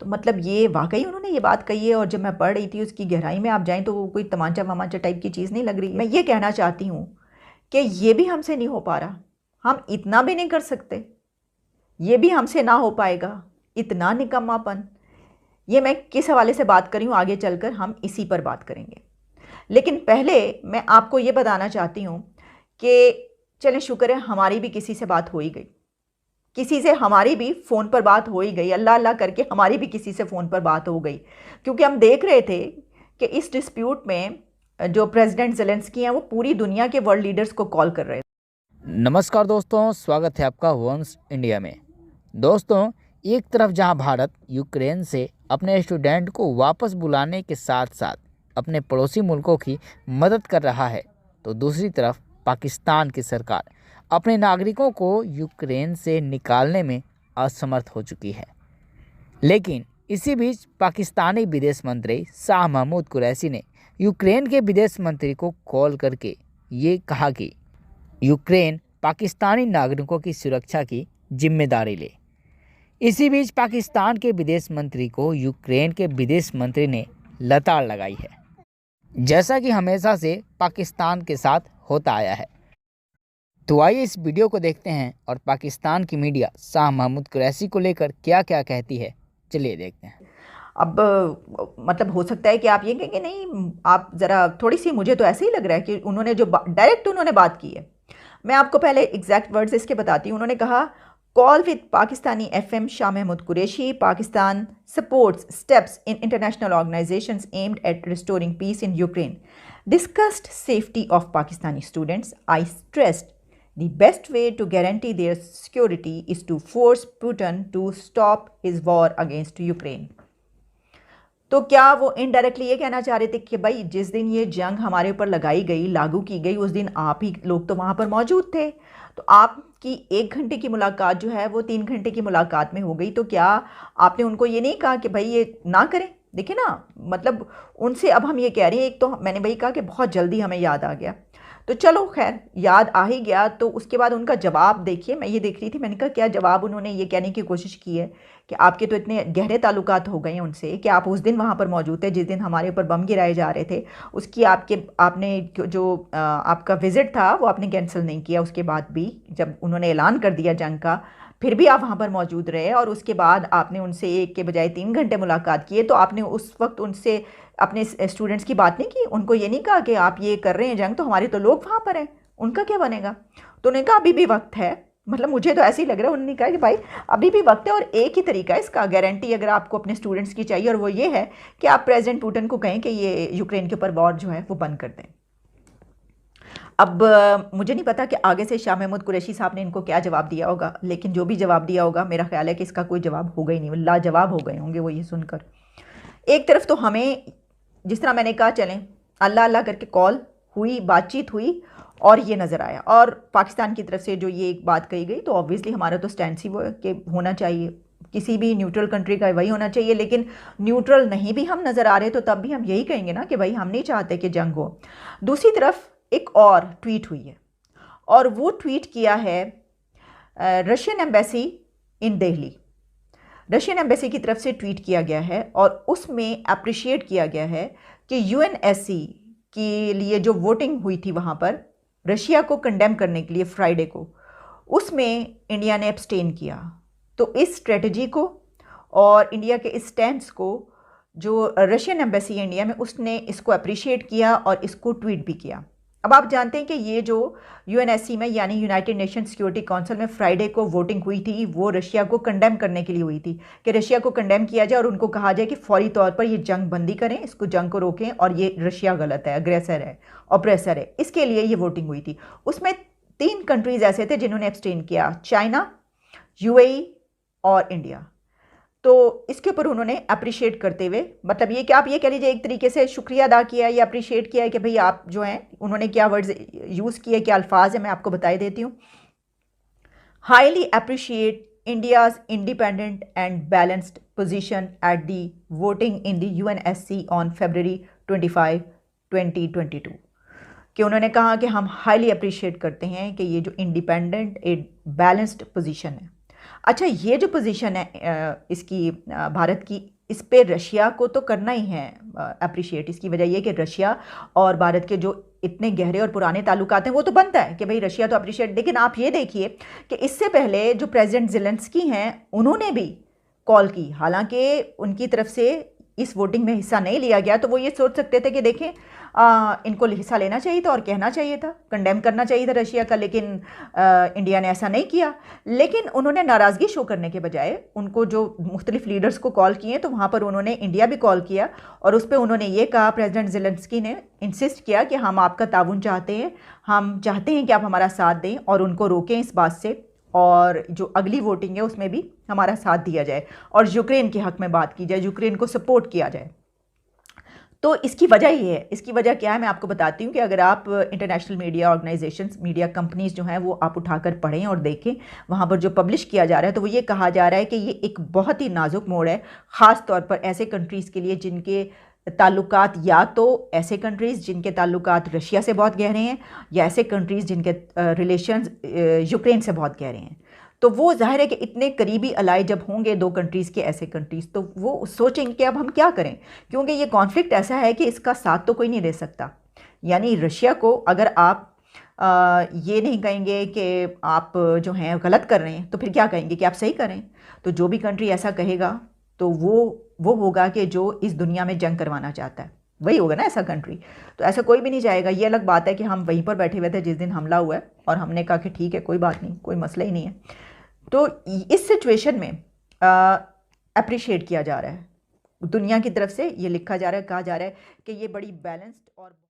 तो मतलब ये वाकई उन्होंने ये बात कही है, और जब मैं पढ़ रही थी उसकी गहराई में आप जाएं तो वो कोई तमाचा वमाचा टाइप की चीज़ नहीं लग रही है। मैं ये कहना चाहती हूँ कि ये भी हमसे नहीं हो पा रहा, हम इतना भी नहीं कर सकते, ये भी हमसे ना हो पाएगा, इतना निकम्मापन। ये मैं किस हवाले से बात करी हूँ, आगे चलकर हम इसी पर बात करेंगे। लेकिन पहले मैं आपको ये बताना चाहती हूँ कि चलें, शुक्र है हमारी भी किसी से बात हो ही गई, किसी से हमारी भी फ़ोन पर बात हो ही गई, अल्लाह अल्लाह करके हमारी भी किसी से फ़ोन पर बात हो गई। क्योंकि हम देख रहे थे कि इस डिस्प्यूट में जो प्रेसिडेंट ज़ेलेंस्की हैं वो पूरी दुनिया के वर्ल्ड लीडर्स को कॉल कर रहे थे। नमस्कार दोस्तों, स्वागत है आपका वंस इंडिया में। दोस्तों, एक तरफ जहां भारत यूक्रेन से अपने स्टूडेंट को वापस बुलाने के साथ साथ अपने पड़ोसी मुल्कों की मदद कर रहा है, तो दूसरी तरफ पाकिस्तान की सरकार अपने नागरिकों को यूक्रेन से निकालने में असमर्थ हो चुकी है। लेकिन इसी बीच पाकिस्तानी विदेश मंत्री शाह महमूद कुरैशी ने यूक्रेन के विदेश मंत्री को कॉल करके ये कहा कि यूक्रेन पाकिस्तानी नागरिकों की सुरक्षा की जिम्मेदारी ले। इसी बीच पाकिस्तान के विदेश मंत्री को यूक्रेन के विदेश मंत्री ने लताड़ लगाई है, जैसा कि हमेशा से पाकिस्तान के साथ होता आया है। तो आइए इस वीडियो को देखते हैं और पाकिस्तान की मीडिया शाह महमूद कुरैशी को लेकर क्या क्या कहती है। चलिए देखते हैं। अब मतलब हो सकता है कि आप ये कहेंगे नहीं, आप ज़रा थोड़ी सी, मुझे तो ऐसे ही लग रहा है कि उन्होंने जो डायरेक्ट उन्होंने बात की है। मैं आपको पहले एग्जैक्ट वर्ड्स इसके बताती हूँ। उन्होंने कहा, call with Pakistani FM Shah Mahmood Qureshi, Pakistan supports steps in international organisations aimed at restoring peace in Ukraine, discussed safety of Pakistani students, I stressed the best way to guarantee their security is to force Putin to stop his war against Ukraine। तो क्या वो indirectly ये कहना चाह रहे थे कि भाई जिस दिन ये जंग हमारे ऊपर लगाई गई, लागू की गई, उस दिन आप ही लोग तो वहाँ पर मौजूद थे, तो आपकी 1 घंटे की मुलाकात जो है वो 3 घंटे की मुलाकात में हो गई, तो क्या आपने उनको ये नहीं कहा कि भाई ये ना करें? देखिए ना, मतलब उनसे अब हम ये कह रहे हैं, एक तो मैंने भाई कहा कि बहुत जल्दी हमें याद आ गया, तो चलो खैर याद आ ही गया, तो उसके बाद उनका जवाब देखिए। मैं ये देख रही थी, मैंने कहा क्या जवाब उन्होंने ये कहने की कोशिश की है कि आपके तो इतने गहरे ताल्लुकात हो गए हैं उनसे कि आप उस दिन वहाँ पर मौजूद थे जिस दिन हमारे ऊपर बम गिराए जा रहे थे, उसकी आपने जो आपका विज़िट था वो आपने कैंसिल नहीं किया। उसके बाद भी जब उन्होंने ऐलान कर दिया जंग का, फिर भी आप वहाँ पर मौजूद रहे, और उसके बाद आपने उनसे 1 के बजाय 3 घंटे मुलाकात की है। तो आपने उस वक्त उनसे अपने स्टूडेंट्स की बात नहीं की, उनको ये नहीं कहा कि आप ये कर रहे हैं जंग, तो हमारे तो लोग वहाँ पर हैं, उनका क्या बनेगा? तो उन्होंने कहा अभी भी वक्त है। मतलब मुझे तो ऐसे ही लग रहा है, उन्होंने कहा कि भाई अभी भी वक्त है, और एक ही तरीका है इसका गारंटी अगर आपको अपने स्टूडेंट्स की चाहिए, और वो ये है कि आप प्रेसिडेंट पुतिन को कहें कि ये यूक्रेन के ऊपर वॉर जो है वो बंद कर दें। अब मुझे नहीं पता कि आगे से शाह महमूद कुरैशी साहब ने इनको क्या जवाब दिया होगा, लेकिन जो भी जवाब दिया होगा मेरा ख्याल है कि इसका कोई जवाब होगा ही नहीं, लाजवाब हो गए होंगे वो ये सुनकर। एक तरफ तो हमें, जिस तरह मैंने कहा, चलें अल्लाह अल्लाह करके कॉल हुई, बातचीत हुई, और ये नज़र आया, और पाकिस्तान की तरफ से जो ये एक बात कही गई, तो ऑब्वियसली हमारा तो स्टैंड ही वो कि होना चाहिए, किसी भी न्यूट्रल कंट्री का वही होना चाहिए। लेकिन न्यूट्रल नहीं भी हम नज़र आ रहे तो तब भी हम यही कहेंगे ना कि भाई हम नहीं चाहते कि जंग हो। दूसरी तरफ एक और ट्वीट हुई है, और वो ट्वीट किया है Russian embassy in Delhi. Russian embassy की तरफ से ट्वीट किया गया है, और उसमें अप्रिशिएट किया गया है कि यूएनएससी के लिए जो वोटिंग हुई थी वहाँ पर रशिया को कंडेम करने के लिए फ्राइडे को, उसमें इंडिया ने एब्सटेन किया। तो इस स्ट्रेटजी को और इंडिया के इस स्टैंड्स को जो रशियन एम्बेसी इंडिया में, उसने इसको अप्रिशिएट किया और इसको ट्वीट भी किया। अब आप जानते हैं कि ये जो यूएनएससी में यानी यूनाइटेड नेशन सिक्योरिटी काउंसिल में फ्राइडे को वोटिंग हुई थी, वो रशिया को कंडेम करने के लिए हुई थी कि रशिया को कंडेम किया जाए और उनको कहा जाए कि फौरी तौर पर ये जंग बंदी करें, इसको जंग को रोकें, और ये रशिया गलत है, अग्रेसर है, ऑपरेसर है, इसके लिए ये वोटिंग हुई थी। उसमें 3 कंट्रीज़ ऐसे थे जिन्होंने एब्सटेन किया, चाइना, यूएई और इंडिया। तो इसके ऊपर उन्होंने अप्रिशिएट करते हुए, मतलब ये कि आप ये कह लीजिए एक तरीके से शुक्रिया अदा किया या अप्रिशिएट किया है कि भाई आप जो हैं, उन्होंने क्या वर्ड्स यूज़ किए, क्या अल्फाज है, मैं आपको बता देती हूँ। Highly appreciate India's independent and balanced position at the voting in the UNSC on February 25, 2022। कि उन्होंने कहा कि हम हाईली अप्रिशिएट करते हैं कि ये जो इंडिपेंडेंट एक बैलेंस्ड पोजीशन है, अच्छा, ये जो पोजीशन है इसकी भारत की, इस पे रशिया को तो करना ही है अप्रिशिएट। इसकी वजह ये कि रशिया और भारत के जो इतने गहरे और पुराने ताल्लुकात हैं, वो तो बनता है कि भाई रशिया तो अप्रिशिएट। लेकिन आप ये देखिए कि इससे पहले जो प्रेसिडेंट ज़ेलेंस्की हैं, उन्होंने भी कॉल की, हालांकि उनकी तरफ से इस वोटिंग में हिस्सा नहीं लिया गया, तो वो ये सोच सकते थे कि देखें इनको हिस्सा लेना चाहिए था और कहना चाहिए था, कंडेम करना चाहिए था रशिया का, लेकिन इंडिया ने ऐसा नहीं किया। लेकिन उन्होंने नाराज़गी शो करने के बजाय उनको जो मुख्तलिफ लीडर्स को कॉल किए, तो वहाँ पर उन्होंने इंडिया भी कॉल किया और उस पर उन्होंने ये कहा, प्रेसिडेंट ज़ेलेंस्की ने इंसिस्ट किया कि हम आपका ताउन चाहते हैं, हम चाहते हैं कि आप हमारा साथ दें और उनको रोकें इस बात से, और जो अगली वोटिंग है उसमें भी हमारा साथ दिया जाए और यूक्रेन के हक में बात की जाए, यूक्रेन को सपोर्ट किया जाए। तो इसकी वजह ये है, इसकी वजह क्या है मैं आपको बताती हूँ कि अगर आप international media organisations, media companies जो हैं, वो आप उठाकर पढ़ें और देखें, वहाँ पर जो पब्लिश किया जा रहा है, तो वो ये कहा जा रहा है कि ये एक बहुत ही नाजुक मोड़ है, ख़ास तौर पर ऐसे कंट्रीज़ के लिए जिनके ताल्लुकात, या तो ऐसे कंट्रीज़ जिनके ताल्लुकात रशिया से बहुत गहरे हैं, या ऐसे कंट्रीज़ जिनके रिलेशंस यूक्रेन से बहुत गहरे हैं। तो वो जाहिर है कि इतने करीबी अलाई जब होंगे दो कंट्रीज़ के, ऐसे कंट्रीज़, तो वो सोचेंगे कि अब हम क्या करें, क्योंकि ये कॉन्फ्लिक्ट ऐसा है कि इसका साथ तो कोई नहीं दे सकता। यानी रशिया को अगर आप ये नहीं कहेंगे कि आप जो हैं गलत कर रहे हैं, तो फिर क्या कहेंगे कि आप सही करें। तो जो भी कंट्री ऐसा कहेगा, तो वो होगा कि जो इस दुनिया में जंग करवाना चाहता है, वही होगा ना ऐसा कंट्री। तो ऐसा कोई भी नहीं चाहेगा। ये अलग बात है कि हम वहीं पर बैठे हुए थे जिस दिन हमला हुआ है और हमने कहा कि ठीक है, कोई बात नहीं, कोई मसला ही नहीं है। तो इस सिचुएशन में अप्रिशिएट किया जा रहा है दुनिया की तरफ से, ये लिखा जा रहा है, कहा जा रहा है कि ये बड़ी बैलेंस्ड और